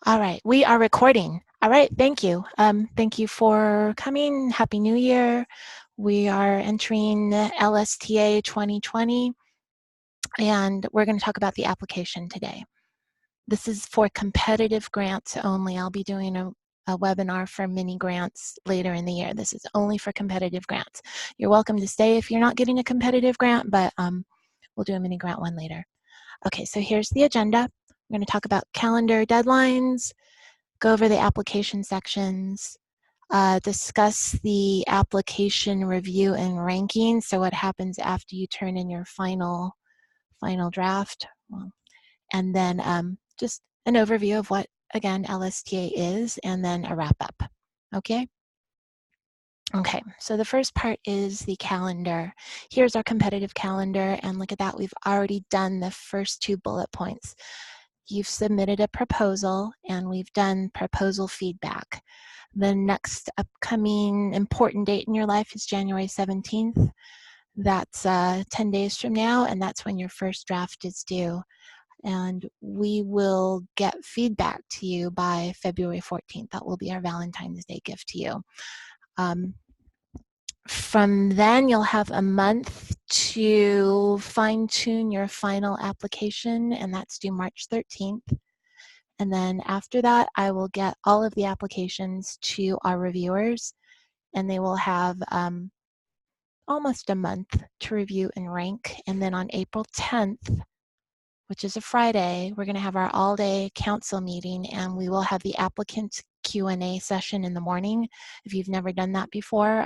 All right, we are recording. All right, thank you. Thank you for coming. Happy New Year. We are entering LSTA 2020, and we're going to talk about the application today. This is for competitive grants only. I'll be doing a webinar for mini grants later in the year. This is only for competitive grants. You're welcome to stay if you're not getting a competitive grant, but we'll do a mini grant one later. Okay, so here's the agenda. We're going to talk about calendar deadlines, go over the application sections, discuss the application review and ranking, so what happens after you turn in your final draft, and then just an overview of what, again, LSTA is, and then a wrap up, okay? Okay, so the first part is the calendar. Here's our competitive calendar, and look at that, we've already done the first 2 bullet points. You've submitted a proposal, and we've done proposal feedback. The next upcoming important date in your life is January 17th. That's 10 days from now, and that's when your first draft is due. And we will get feedback to you by February 14th. That will be our Valentine's Day gift to you. From then, you'll have a month to fine-tune your final application, and that's due March 13th. And then after that, I will get all of the applications to our reviewers, and they will have almost a month to review and rank. And then on April 10th, which is a Friday, we're going to have our all-day council meeting, and we will have the applicant Q&A session in the morning. If you've never done that before,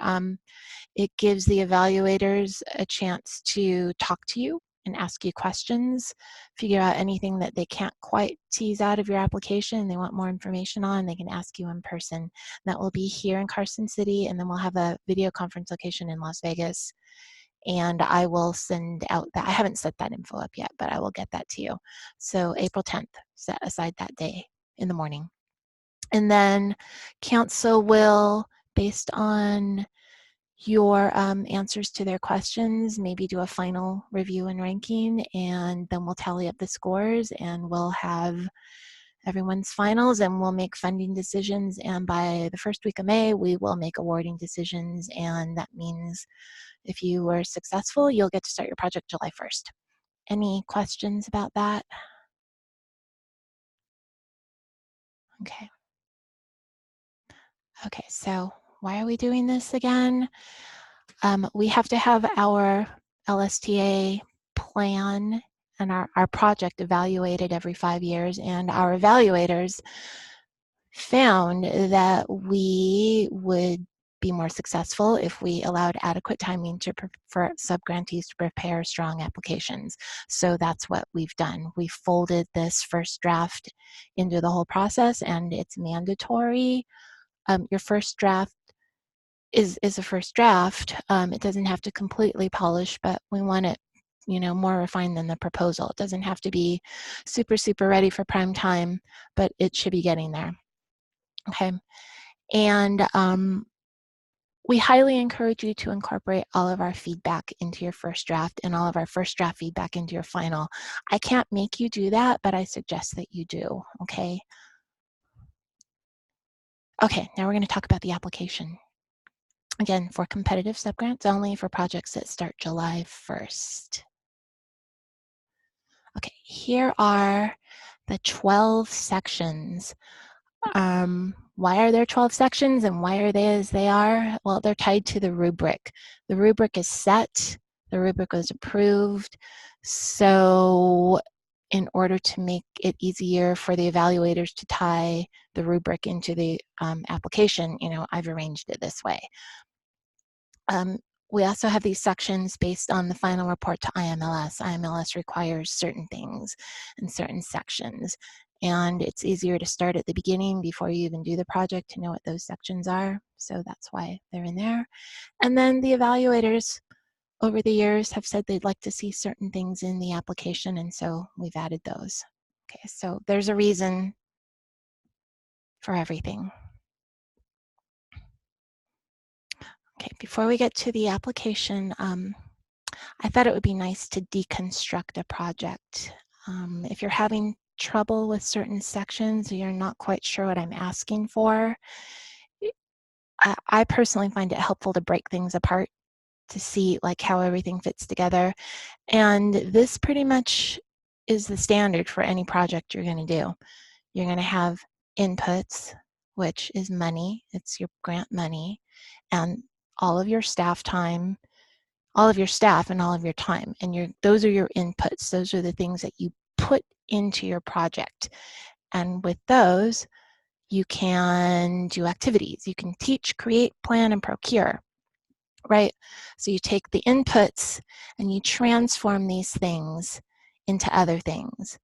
it gives the evaluators a chance to talk to you and ask you questions, figure out anything that they can't quite tease out of your application, they want more information on, they can ask you in person. That will be here in Carson City, and then we'll have a video conference location in Las Vegas. And I will send out that, I haven't set that info up yet, but I will get that to you. So April 10th, set aside that day in the morning. And then council will, based on your answers to their questions, maybe do a final review and ranking, and then we'll tally up the scores, and we'll have everyone's finals, and we'll make funding decisions, and by the first week of May, we will make awarding decisions, and that means if you were successful, you'll get to start your project July 1st. Any questions about that? Okay. Okay, so why are we doing this again? We have to have our LSTA plan and our project evaluated every 5 years, and our evaluators found that we would be more successful if we allowed adequate timing for subgrantees to prepare strong applications. So that's what we've done. We folded this first draft into the whole process, and it's mandatory. Your first draft is a first draft. It doesn't have to completely polish, but we want it, you know, more refined than the proposal. It doesn't have to be super, super ready for prime time, but it should be getting there. Okay, and we highly encourage you to incorporate all of our feedback into your first draft and all of our first draft feedback into your final. I can't make you do that, but I suggest that you do, okay? Okay, now we're going to talk about the application. Again, for competitive subgrants only, for projects that start July 1st. Okay, here are the 12 sections. Why are there 12 sections, and why are they as they are? Well, they're tied to the rubric. The rubric is set, the rubric was approved, so in order to make it easier for the evaluators to tie the rubric into the application, you know, I've arranged it this way. We also have these sections based on the final report to IMLS. IMLS requires certain things in certain sections, and it's easier to start at the beginning before you even do the project to know what those sections are, so that's why they're in there. And then the evaluators over the years have said they'd like to see certain things in the application, and so we've added those. Okay, so there's a reason for everything. Okay, before we get to the application, I thought it would be nice to deconstruct a project. If you're having trouble with certain sections, or you're not quite sure what I'm asking for, I personally find it helpful to break things apart to see like how everything fits together. And this pretty much is the standard for any project you're going to do. You're going to have inputs, which is money. It's your grant money, and all of your staff time, all of your staff and all of your time. And those are your inputs. Those are the things that you put into your project. And with those, you can do activities. You can teach, create, plan, and procure, right? So you take the inputs and you transform these things into other things.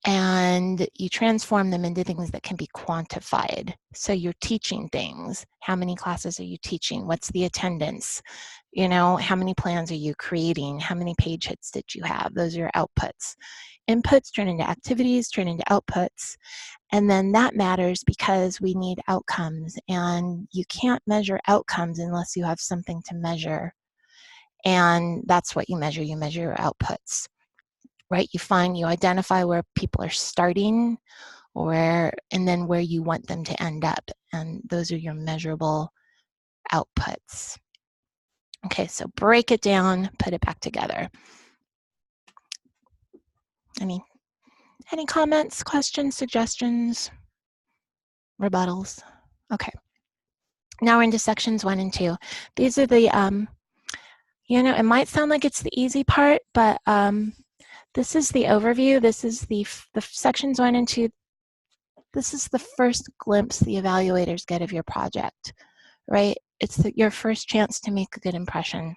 And you transform them into things that can be quantified. So you're teaching things. How many classes are you teaching? What's the attendance? You know, how many plans are you creating? How many page hits did you have? Those are your outputs. Inputs turn into activities, turn into outputs. And then that matters because we need outcomes. And you can't measure outcomes unless you have something to measure. And that's what you measure. You measure your outputs. Right, you identify where people are starting, and then where you want them to end up, and those are your measurable outputs. Okay, so break it down, put it back together. Any comments, questions, suggestions, rebuttals? Okay, now we're into sections 1 and 2. These are the, you know, it might sound like it's the easy part, but this is the overview. This is the sections 1 and 2. This is the first glimpse the evaluators get of your project, right? It's your first chance to make a good impression.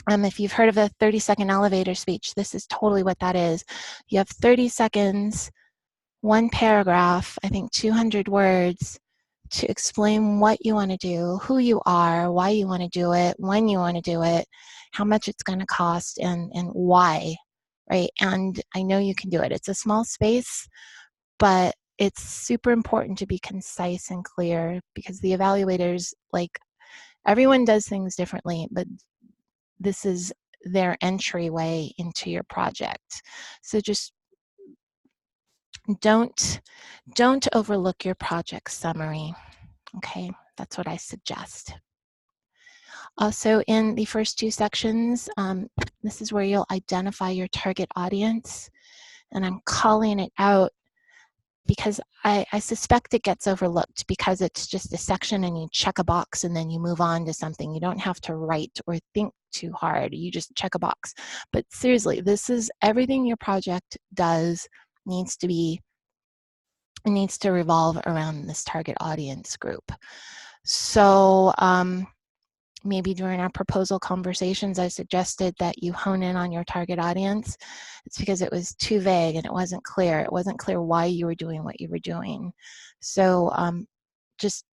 If you've heard of a 30-second elevator speech, this is totally what that is. You have 30 seconds, one paragraph, I think 200 words, to explain what you want to do, who you are, why you want to do it, when you want to do it, how much it's going to cost, and why, right? And I know you can do it. It's a small space, but it's super important to be concise and clear, because the evaluators, like, everyone does things differently, but this is their entryway into your project. So just don't overlook your project summary. Okay, that's what I suggest. Also, in the first 2 sections, this is where you'll identify your target audience, and I'm calling it out because I suspect it gets overlooked because it's just a section and you check a box and then you move on to something. You don't have to write or think too hard. You just check a box. But seriously, this is everything your project does needs to revolve around this target audience group. So maybe during our proposal conversations, I suggested that you hone in on your target audience. It's because it was too vague and it wasn't clear. It wasn't clear why you were doing what you were doing. So just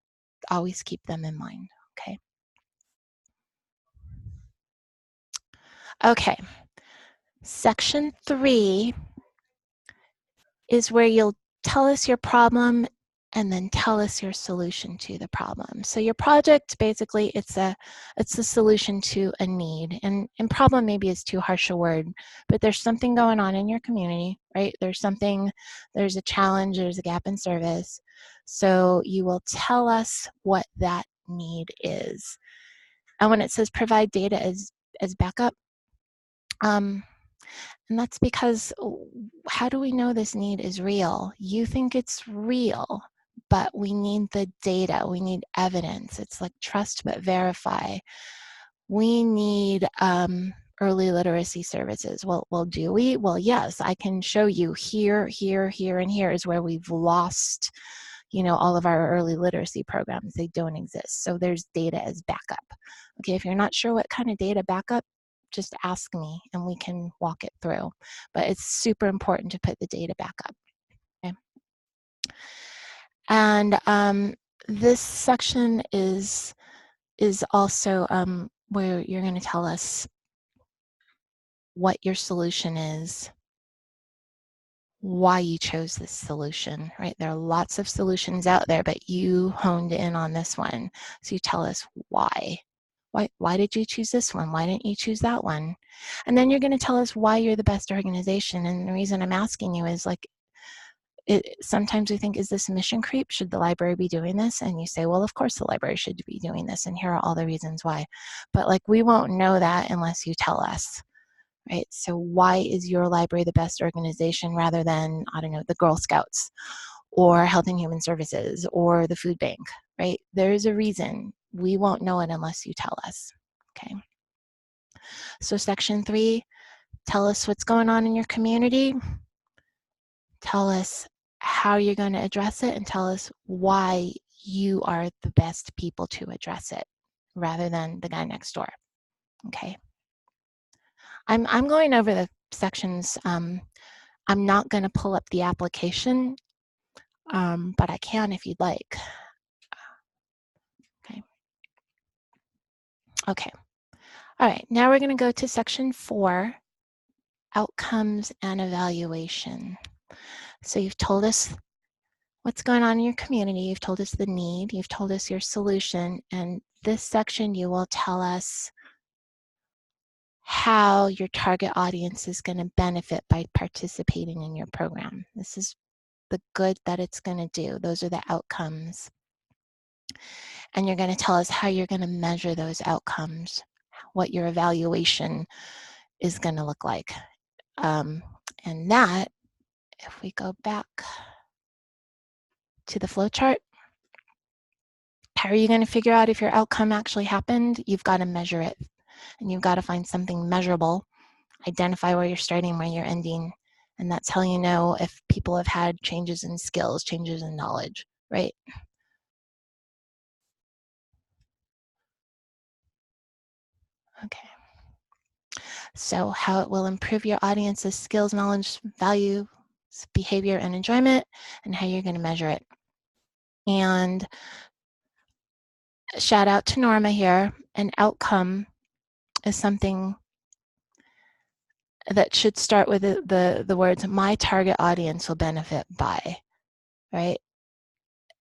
always keep them in mind, okay? Okay, section 3 is where you'll tell us your problem and then tell us your solution to the problem. So your project, basically, it's a solution to a need. And problem maybe is too harsh a word, but there's something going on in your community, right? There's a challenge, there's a gap in service. So you will tell us what that need is. And when it says provide data as backup, and that's because how do we know this need is real? You think it's real, but we need the data. We need evidence. It's like trust but verify. We need early literacy services. Well, do we? Well, yes, I can show you here, here, here, and here is where we've lost, you know, all of our early literacy programs. They don't exist. So there's data as backup. Okay, if you're not sure what kind of data backup, just ask me and we can walk it through. But it's super important to put the data back up. Okay? And this section is also where you're going to tell us what your solution is, why you chose this solution, right? There are lots of solutions out there, but you honed in on this one. So you tell us why. Why did you choose this one? Why didn't you choose that one? And then you're going to tell us why you're the best organization. And the reason I'm asking you is like, sometimes we think, is this mission creep? Should the library be doing this? And you say, well, of course the library should be doing this. And here are all the reasons why. But like, we won't know that unless you tell us, right? So why is your library the best organization rather than, I don't know, the Girl Scouts or Health and Human Services or the food bank, right? There's a reason. We won't know it unless you tell us, okay? So section 3, tell us what's going on in your community. Tell us how you're going to address it, and tell us why you are the best people to address it rather than the guy next door, okay? I'm going over the sections. I'm not going to pull up the application, but I can if you'd like. Okay. Okay. All right, now we're going to go to section 4, outcomes and evaluation. So you've told us what's going on in your community, you've told us the need, you've told us your solution, and this section you will tell us how your target audience is going to benefit by participating in your program. This is the good that it's going to do. Those are the outcomes. And you're going to tell us how you're going to measure those outcomes, what your evaluation is going to look like. And that, if we go back to the flow chart, how are you going to figure out if your outcome actually happened? You've got to measure it, and you've got to find something measurable, identify where you're starting, where you're ending, and that's how you know if people have had changes in skills, changes in knowledge, right? Okay. So how it will improve your audience's skills, knowledge, value, behavior, and enjoyment, and how you're going to measure it. And shout out to Norma here. An outcome is something that should start with the words, my target audience will benefit by, right?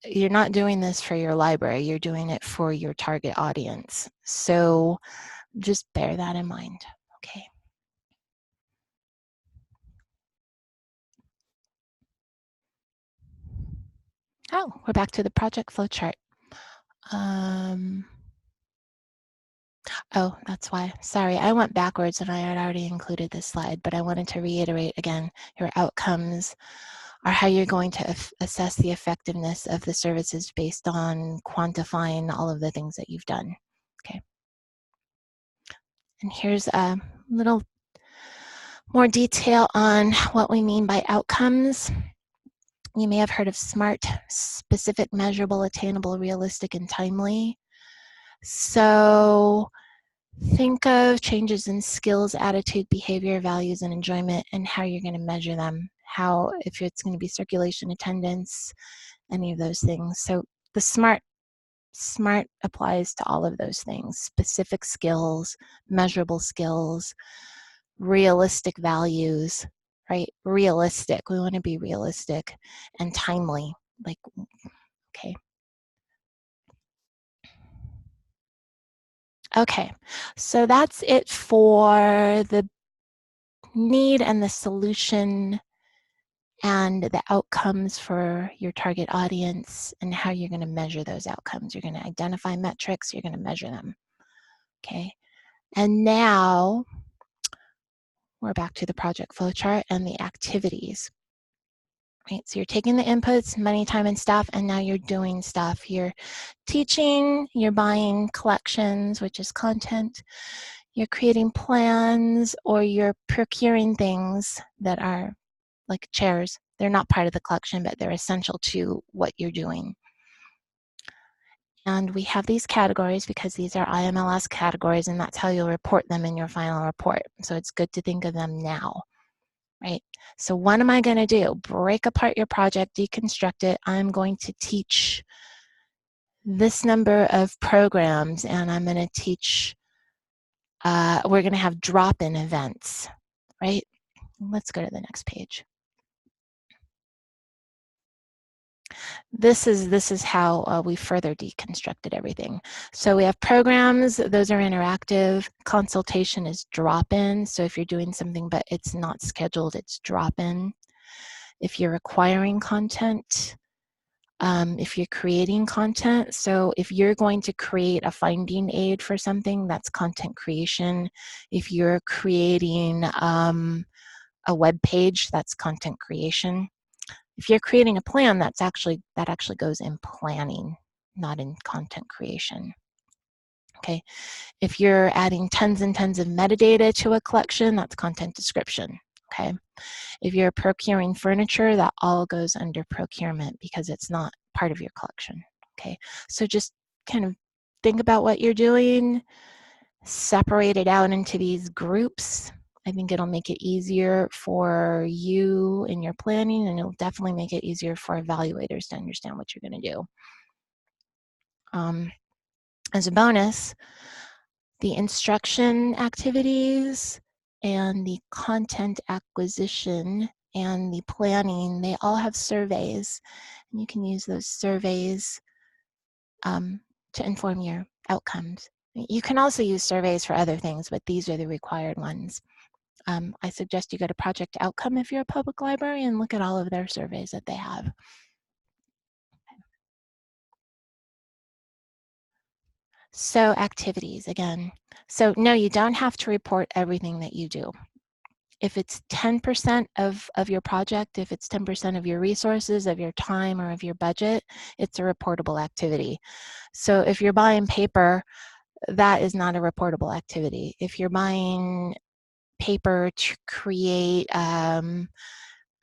You're not doing this for your library, you're doing it for your target audience. So just bear that in mind, okay? Oh, we're back to the project flowchart. Oh, that's why. Sorry, I went backwards and I had already included this slide, but I wanted to reiterate again, your outcomes are how you're going to assess the effectiveness of the services based on quantifying all of the things that you've done, okay? And here's a little more detail on what we mean by outcomes. You may have heard of SMART, specific, measurable, attainable, realistic, and timely. So think of changes in skills, attitude, behavior, values, and enjoyment, and how you're going to measure them. How, if it's going to be circulation, attendance, any of those things. So the SMART applies to all of those things: specific skills, measurable skills, realistic values, right? Realistic, we want to be realistic, and timely, like, okay. Okay, so that's it for the need and the solution and the outcomes for your target audience and how you're going to measure those outcomes. You're going to identify metrics, you're going to measure them, okay? And now we're back to the project flowchart and the activities. Right, so you're taking the inputs, money, time, and stuff, and now you're doing stuff. You're teaching, you're buying collections, which is content, you're creating plans, or you're procuring things that are like chairs. They're not part of the collection, but they're essential to what you're doing. And we have these categories because these are IMLS categories, and that's how you'll report them in your final report. So it's good to think of them now. Right? So what am I going to do? Break apart your project, deconstruct it. I'm going to teach this number of programs, and I'm going to teach, we're going to have drop-in events, right? Let's go to the next page. This is how we further deconstructed everything. So we have programs, those are interactive. Consultation is drop-in. So if you're doing something but it's not scheduled, it's drop-in. If you're requiring content, if you're creating content, so if you're going to create a finding aid for something, that's content creation. If you're creating a web page, that's content creation. If you're creating a plan, that actually goes in planning, not in content creation. Okay, if you're adding tons and tons of metadata to a collection, that's content description. Okay, if you're procuring furniture, that all goes under procurement because it's not part of your collection. Okay, so just kind of think about what you're doing, separate it out into these groups. I think it'll make it easier for you in your planning, and it'll definitely make it easier for evaluators to understand what you're going to do. As a bonus, the instruction activities and the content acquisition and the planning, they all have surveys. And you can use those surveys to inform your outcomes. You can also use surveys for other things, but these are the required ones. I suggest you go to Project Outcome if you're a public library and look at all of their surveys that they have. So activities, again. So no, you don't have to report everything that you do. If it's 10% of your project, if it's 10% of your resources, of your time, or of your budget, it's a reportable activity. So if you're buying paper, that is not a reportable activity. If you're buying paper to create a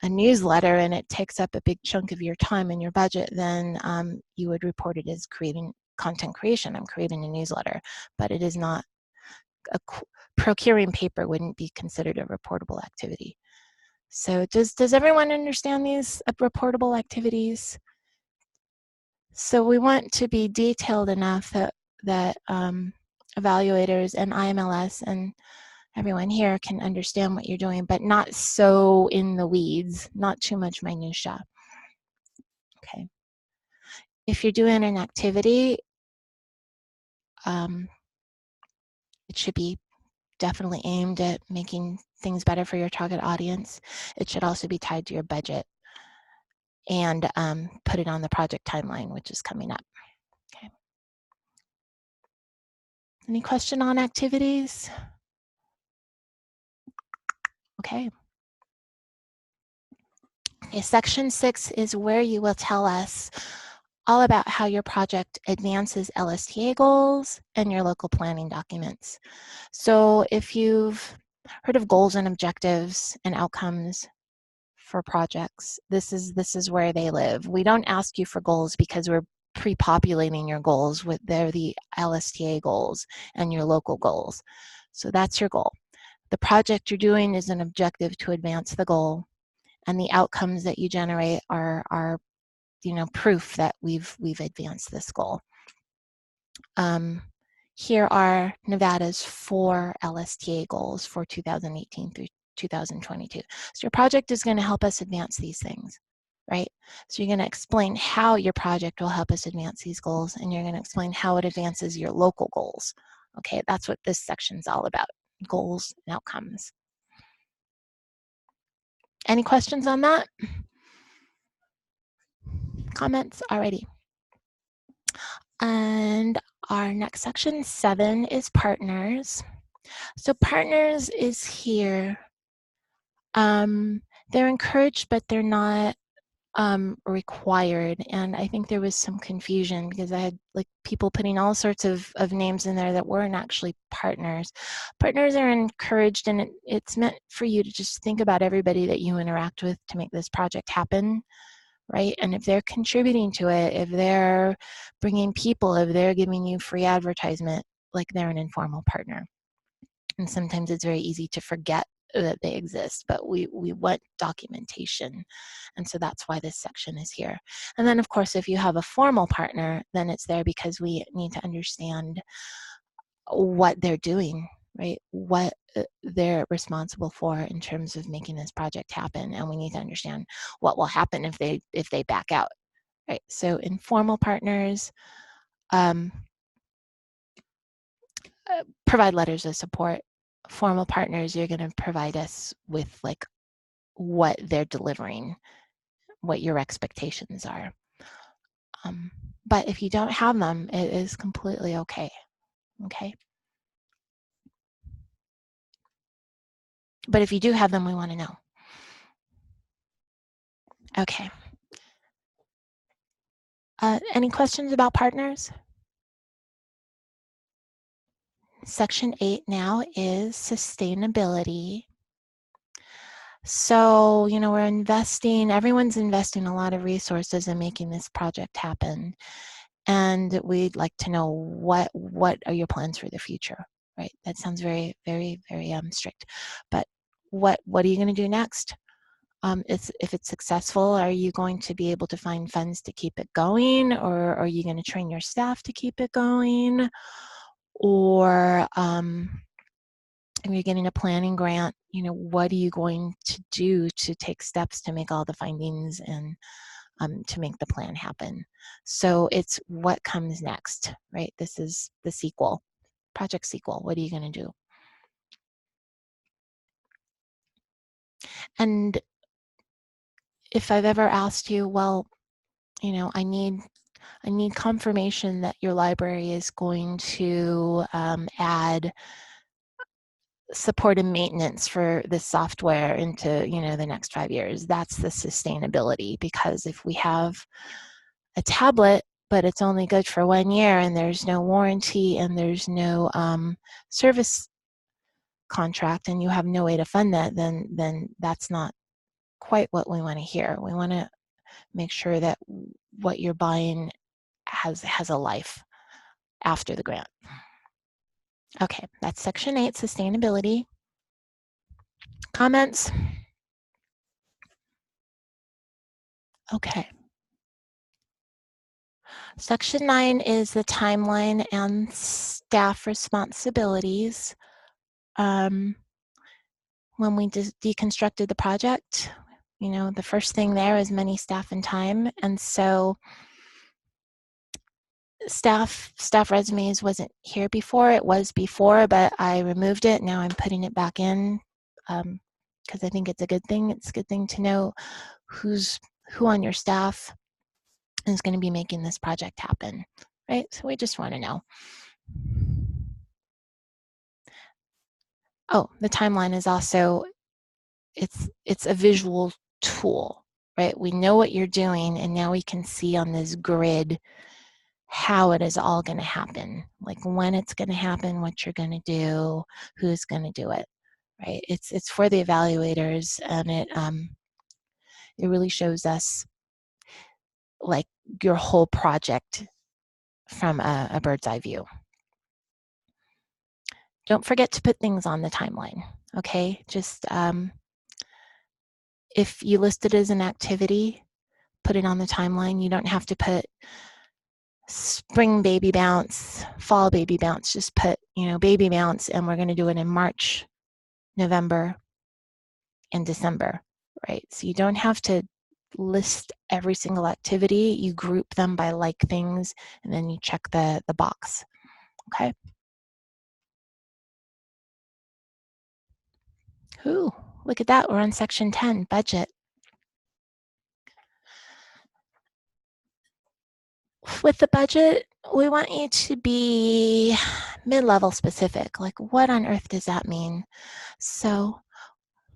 newsletter and it takes up a big chunk of your time and your budget, then you would report it as creating content creation. I'm creating a newsletter, but it is not procuring paper wouldn't be considered a reportable activity. So does everyone understand these reportable activities? So we want to be detailed enough that evaluators and IMLS and everyone here can understand what you're doing, but not so in the weeds, not too much minutia. Okay. If you're doing an activity, it should be definitely aimed at making things better for your target audience. It should also be tied to your budget and put it on the project timeline, which is coming up. Okay. Any question on activities? Okay. Okay, section 6 is where you will tell us all about how your project advances LSTA goals and your local planning documents. So if you've heard of goals and objectives and outcomes for projects, this is where they live. We don't ask you for goals because we're pre-populating your goals with they're the LSTA goals and your local goals. So that's your goal. The project you're doing is an objective to advance the goal, and the outcomes that you generate are proof that we've advanced this goal. Here are Nevada's 4 LSTA goals for 2018 through 2022. So your project is going to help us advance these things, right? So you're going to explain how your project will help us advance these goals, and you're going to explain how it advances your local goals. Okay, that's what this section's all about, goals and outcomes. Any questions on that? Comments? Alrighty. And our next section, 7, is partners. So partners is here. They're encouraged, but they're not required. And I think there was some confusion because I had like people putting all sorts of names in there that weren't actually partners. Partners are encouraged, and it's meant for you to just think about everybody that you interact with to make this project happen. Right? And if they're contributing to it, if they're bringing people, if they're giving you free advertisement, like they're an informal partner. And sometimes it's very easy to forget that they exist, but we want documentation. And so that's why this section is here. And then of course, if you have a formal partner, then it's there because we need to understand what they're doing, right? What they're responsible for in terms of making this project happen, and we need to understand what will happen if they back out, right? So informal partners, provide letters of support. Formal partners, you're going to provide us with like what they're delivering, what your expectations are. But if you don't have them, it is completely okay. Okay. But if you do have them, we want to know. Okay. Any questions about partners? Section 8 now is sustainability. So, you know, everyone's investing a lot of resources in making this project happen. And we'd like to know what are your plans for the future, right? That sounds very, very, very strict. But what are you going to do next? If it's successful, are you going to be able to find funds to keep it going, or are you going to train your staff to keep it going, or if you're getting a planning grant, you know, what are you going to do to take steps to make all the findings and to make the plan happen? So it's what comes next, right? This is the sequel, project sequel. What are you going to do? And if I've ever asked you, well, you know, I need confirmation that your library is going to add support and maintenance for this software into, you know, the next 5 years. That's the sustainability, because if we have a tablet but it's only good for 1 year and there's no warranty and there's no service contract and you have no way to fund that, then that's not quite what we want to hear. We want to make sure that what you're buying has a life after the grant. Okay, that's section 8, sustainability. Comments? Okay. Section 9 is the timeline and staff responsibilities. When we deconstructed the project, you know, the first thing there is money, staff, and time. And so staff resumes wasn't here before. It was before, but I removed it. Now I'm putting it back in because I think it's a good thing. It's a good thing to know who on your staff is going to be making this project happen, right? So we just want to know. Oh, the timeline is also, it's a visual tool, right? We know what you're doing, and now we can see on this grid how it is all going to happen, like when it's going to happen, what you're going to do, who's going to do it, right? It's for the evaluators, and it really shows us like your whole project from a bird's eye view. Don't forget to put things on the timeline, okay? Just if you list it as an activity, put it on the timeline. You don't have to put spring baby bounce, fall baby bounce. Just put, you know, baby bounce, and we're going to do it in March, November, and December, right? So you don't have to list every single activity. You group them by like things, and then you check the box, okay? Ooh, look at that. We're on section 10, budget. With the budget, we want you to be mid-level specific. Like, what on earth does that mean? So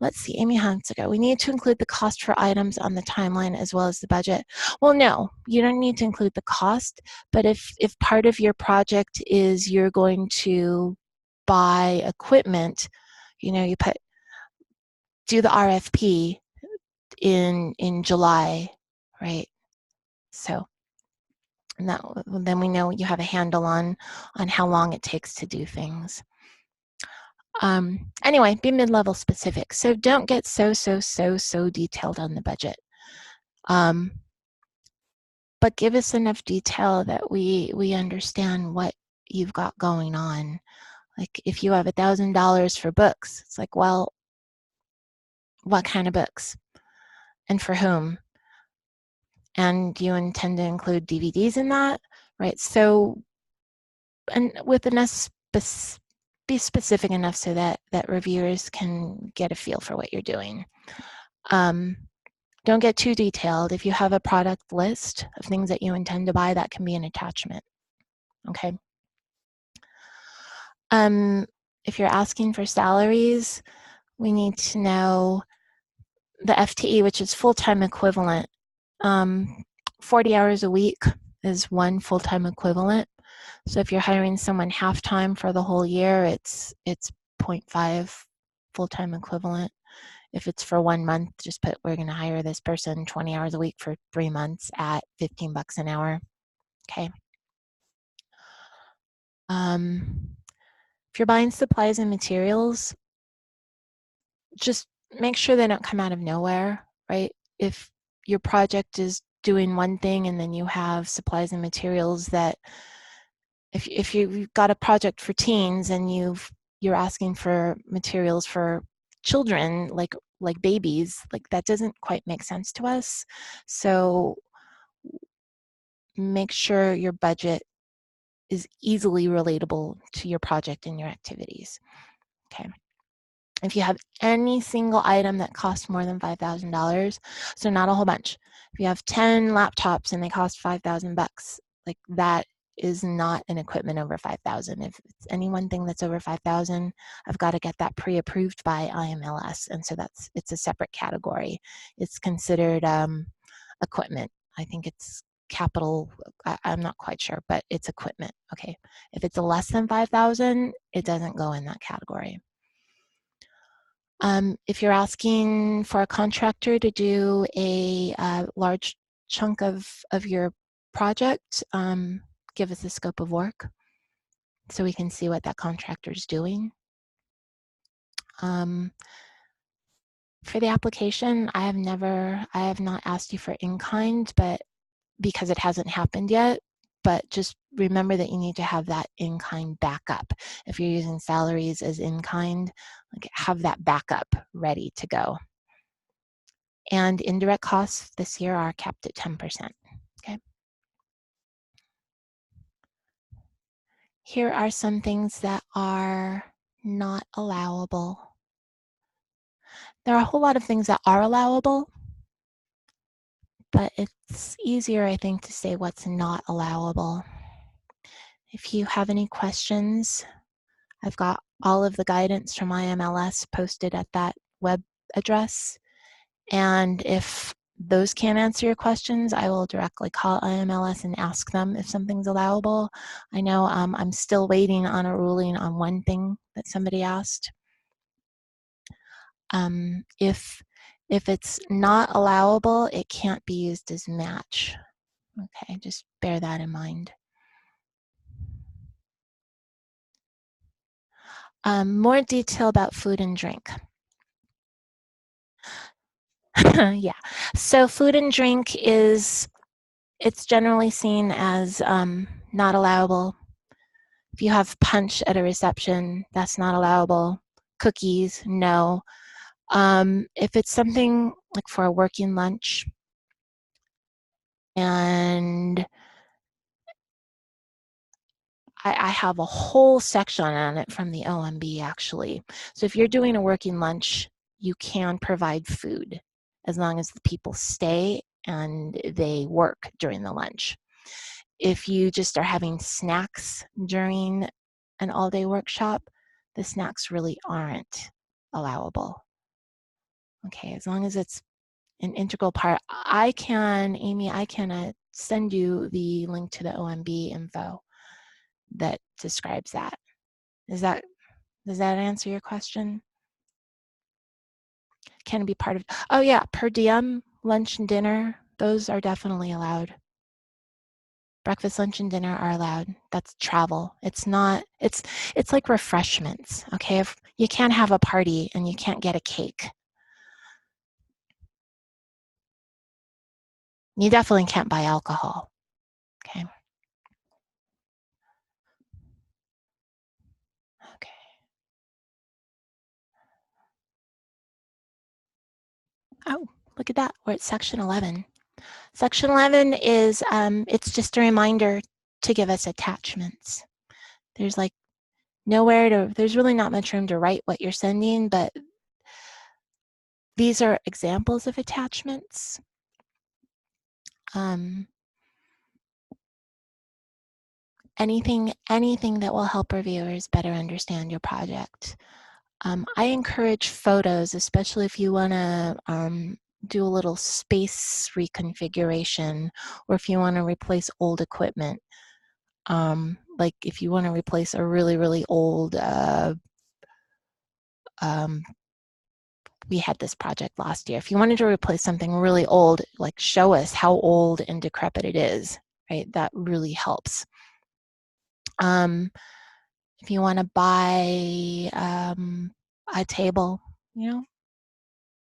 let's see, Amy Hansiger, we need to include the cost for items on the timeline as well as the budget. Well, no, you don't need to include the cost, but if part of your project is you're going to buy equipment, you know, you do the RFP in July, right? So then we know you have a handle on how long it takes to do things. Anyway, be mid-level specific. So don't get so detailed on the budget. But give us enough detail that we understand what you've got going on. Like if you have $1,000 for books, it's like, well, what kind of books? And for whom? and you intend to include DVDs in that, right? So, and with enough be specific enough so that reviewers can get a feel for what you're doing. Don't get too detailed. If you have a product list of things that you intend to buy, that can be an attachment, okay? If you're asking for salaries, we need to know the FTE, which is full-time equivalent. 40 hours a week is one full-time equivalent. So if you're hiring someone half-time for the whole year, it's 0.5 full-time equivalent. If it's for 1 month, just put, we're gonna hire this person 20 hours a week for 3 months at 15 bucks an hour, okay? If you're buying supplies and materials, just make sure they don't come out of nowhere, right? If your project is doing one thing and then you have supplies and materials that, if you've got a project for teens and you're asking for materials for children, like babies, like that doesn't quite make sense to us. So make sure your budget is easily relatable to your project and your activities, okay? If you have any single item that costs more than $5,000, so not a whole bunch. If you have 10 laptops and they cost 5,000 bucks, like that is not an equipment over 5,000. If it's any one thing that's over 5,000, I've got to get that pre-approved by IMLS, and so it's a separate category. It's considered equipment. I think it's capital, I'm not quite sure, but it's equipment, okay? If it's less than 5,000, it doesn't go in that category. If you're asking for a contractor to do a large chunk of your project, give us the scope of work so we can see what that contractor is doing. For the application, I have not asked you for in-kind, but because it hasn't happened yet, but just remember that you need to have that in-kind backup. If you're using salaries as in-kind, like have that backup ready to go. And indirect costs this year are capped at 10%, okay? Here are some things that are not allowable. There are a whole lot of things that are allowable, but it's easier, I think, to say what's not allowable. If you have any questions, I've got all of the guidance from IMLS posted at that web address. And if those can't answer your questions, I will directly call IMLS and ask them if something's allowable. I know I'm still waiting on a ruling on one thing that somebody asked. If it's not allowable, it can't be used as match. Okay, just bear that in mind. More detail about food and drink. Yeah, so food and drink it's generally seen as not allowable. If you have punch at a reception, that's not allowable. Cookies, no. If it's something like for a working lunch, and I have a whole section on it from the OMB actually. So if you're doing a working lunch, you can provide food as long as the people stay and they work during the lunch. If you just are having snacks during an all-day workshop, the snacks really aren't allowable. Okay, as long as it's an integral part. Amy, I can send you the link to the OMB info that describes that. Does that answer your question? Can it be part of, oh yeah, per diem, lunch and dinner, those are definitely allowed. Breakfast, lunch, and dinner are allowed. That's travel. It's not, it's like refreshments, okay? If you can't have a party and you can't get a cake. You definitely can't buy alcohol, okay? Okay. Oh, look at that, we're at section 11. Section 11 is, it's just a reminder to give us attachments. There's like there's really not much room to write what you're sending, but these are examples of attachments. Anything that will help reviewers better understand your project. I encourage photos, especially if you want to do a little space reconfiguration, or if you want to replace old equipment. Like if you want to replace a really, really old, we had this project last year. If you wanted to replace something really old, like show us how old and decrepit it is, right? That really helps. If you want to buy a table,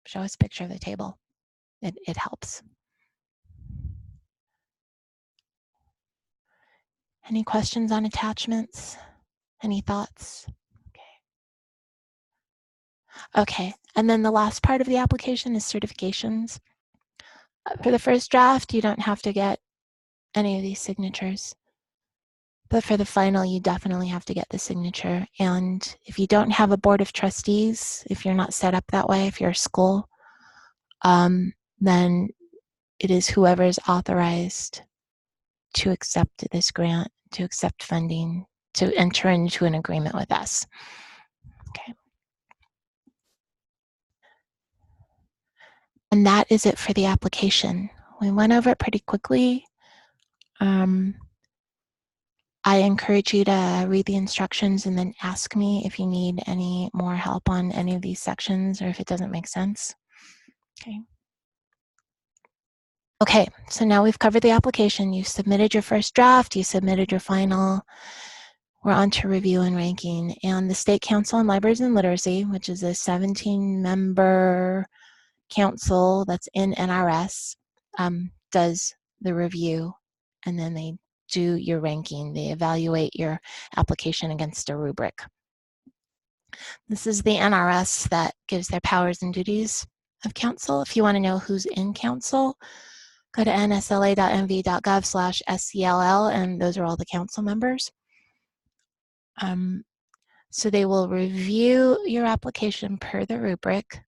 show us a picture of the table. It helps. Any questions on attachments? Any thoughts? Okay, and then the last part of the application is certifications. For the first draft, you don't have to get any of these signatures. But for the final, you definitely have to get the signature. And if you don't have a board of trustees, if you're not set up that way, if you're a school, then it is whoever is authorized to accept this grant, to accept funding, to enter into an agreement with us. Okay. And that is it for the application. We went over it pretty quickly. I encourage you to read the instructions and then ask me if you need any more help on any of these sections or if it doesn't make sense. Okay. Okay, so now we've covered the application. You submitted your first draft, you submitted your final. We're on to review and ranking. And the State Council on Libraries and Literacy, which is a 17-member council that's in NRS, does the review, and then they do your ranking. They evaluate your application against a rubric. This is the NRS that gives their powers and duties of council. If you want to know who's in council, go to nsla.mv.gov/SCLL, and those are all the council members. So they will review your application per the rubric.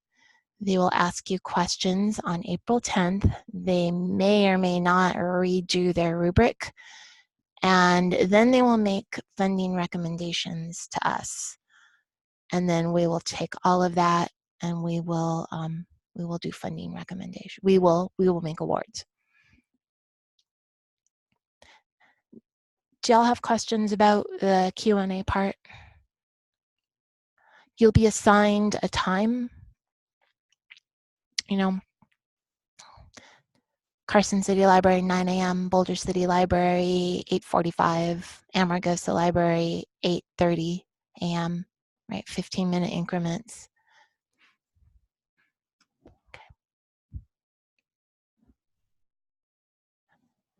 They will ask you questions on April 10th. They may or may not redo their rubric. And then they will make funding recommendations to us. And then we will take all of that and we will do funding recommendation. We will make awards. Do y'all have questions about the Q&A part? You'll be assigned a time. Carson City Library, 9 a.m., Boulder City Library, 8:45, Amargosa Library, 8:30 a.m., right? 15-minute increments.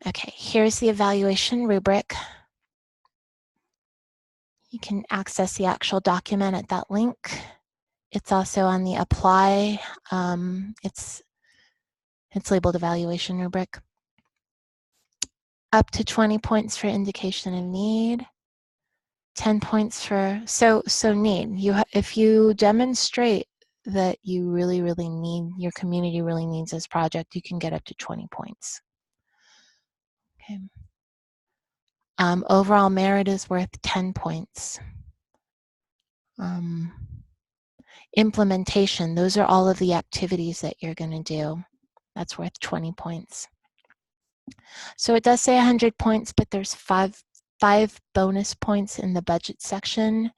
Okay, here's the evaluation rubric. You can access the actual document at that link. It's also on the apply. It's labeled evaluation rubric. Up to 20 points for indication of need. 10 points for, so need. If you demonstrate that you really need, your community really needs this project, you can get up to 20 points. Okay. Overall merit is worth 10 points. Implementation, those are all of the activities that you're going to do. That's worth 20 points. So it does say 100 points, but there's five bonus points in the budget section.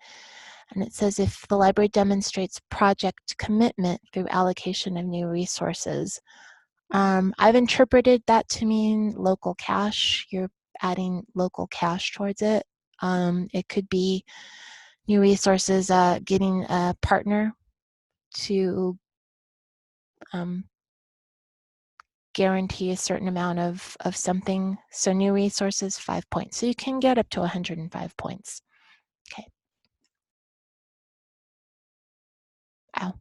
And it says if the library demonstrates project commitment through allocation of new resources. I've interpreted that to mean local cash. You're adding local cash towards it. It could be new resources, getting a partner to guarantee a certain amount of something. So new resources, 5 points. So you can get up to 105 points. Okay. Ow.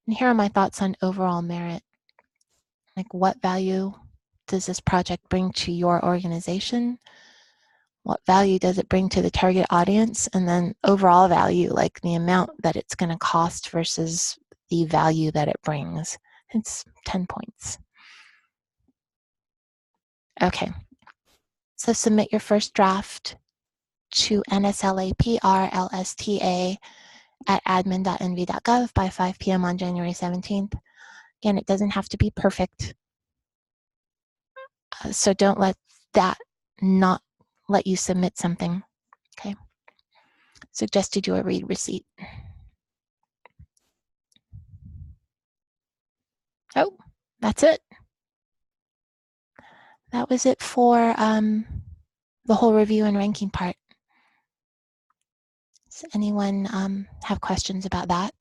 And here are my thoughts on overall merit. Like, what value does this project bring to your organization? What value does it bring to the target audience? And then overall value, like the amount that it's going to cost versus the value that it brings. It's 10 points. Okay. So submit your first draft to nslaprlsta@admin.nv.gov by 5 p.m. on January 17th. Again, it doesn't have to be perfect. So don't let that not let you submit something. Okay. Suggested you a read receipt. Oh, that's it. That was it for the whole review and ranking part. Does anyone have questions about that?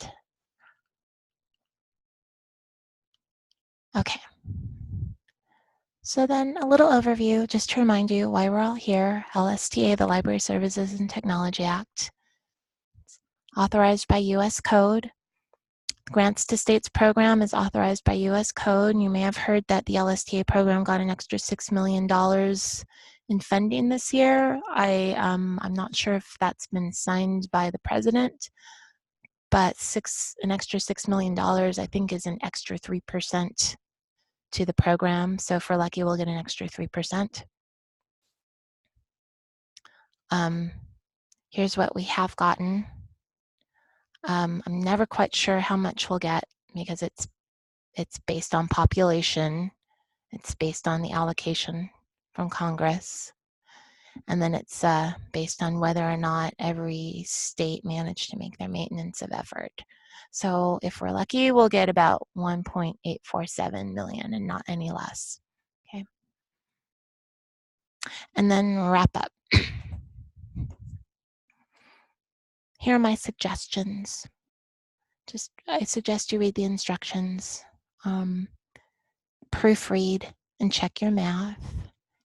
Okay. So then a little overview, just to remind you why we're all here. LSTA, the Library Services and Technology Act, authorized by U.S. Code. Grants to States program is authorized by U.S. Code. You may have heard that the LSTA program got an extra $6 million in funding this year. I'm not sure if that's been signed by the president, but an extra $6 million, I think, is an extra 3% to the program. So if we're lucky, we'll get an extra 3%. Here's what we have gotten. I'm never quite sure how much we'll get because it's based on population. It's based on the allocation from Congress. And then it's based on whether or not every state managed to make their maintenance of effort. So if we're lucky, we'll get about 1.847 million and not any less. Okay. And then wrap up. Here are my suggestions. I suggest you read the instructions, proofread and check your math,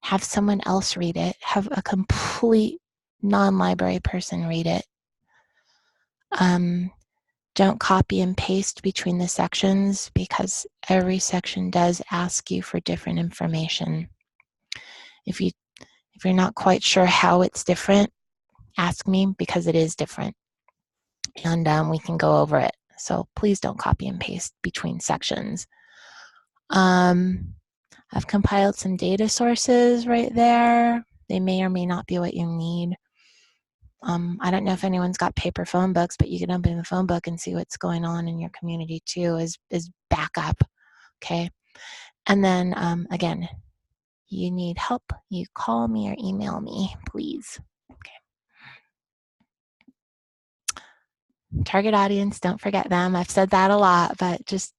have someone else read it, have a complete non-library person read it. Don't copy and paste between the sections because every section does ask you for different information. If you're not quite sure how it's different, ask me because it is different, and we can go over it. So please don't copy and paste between sections. I've compiled some data sources right there. They may or may not be what you need. I don't know if anyone's got paper phone books, but you can open the phone book and see what's going on in your community too as backup, okay? And then again, you need help, you call me or email me, please. Okay. Target audience, don't forget them. I've said that a lot, but just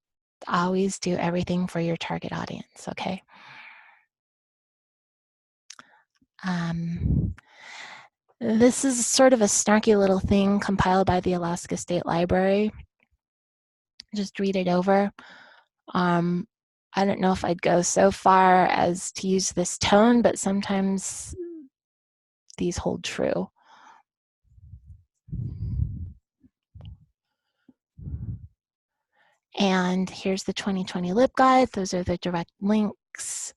always do everything for your target audience, okay? This is sort of a snarky little thing compiled by the Alaska State Library. Just read it over. I don't know if I'd go so far as to use this tone, but sometimes these hold true. And here's the 2020 LibGuide. Those are the direct links.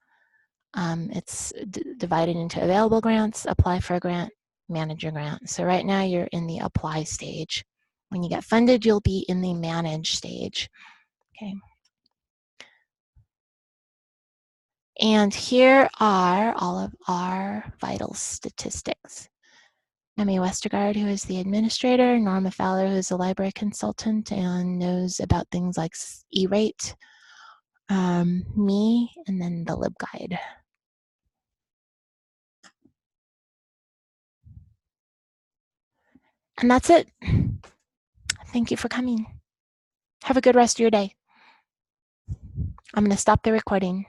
It's divided into available grants, apply for a grant, manage your grant. So right now you're in the apply stage. When you get funded, you'll be in the manage stage. Okay. And here are all of our vital statistics. Emmy Westergaard, who is the administrator, Norma Fowler, who is a library consultant and knows about things like E-rate, me, and then the LibGuide. And that's it. Thank you for coming. Have a good rest of your day. I'm going to stop the recording.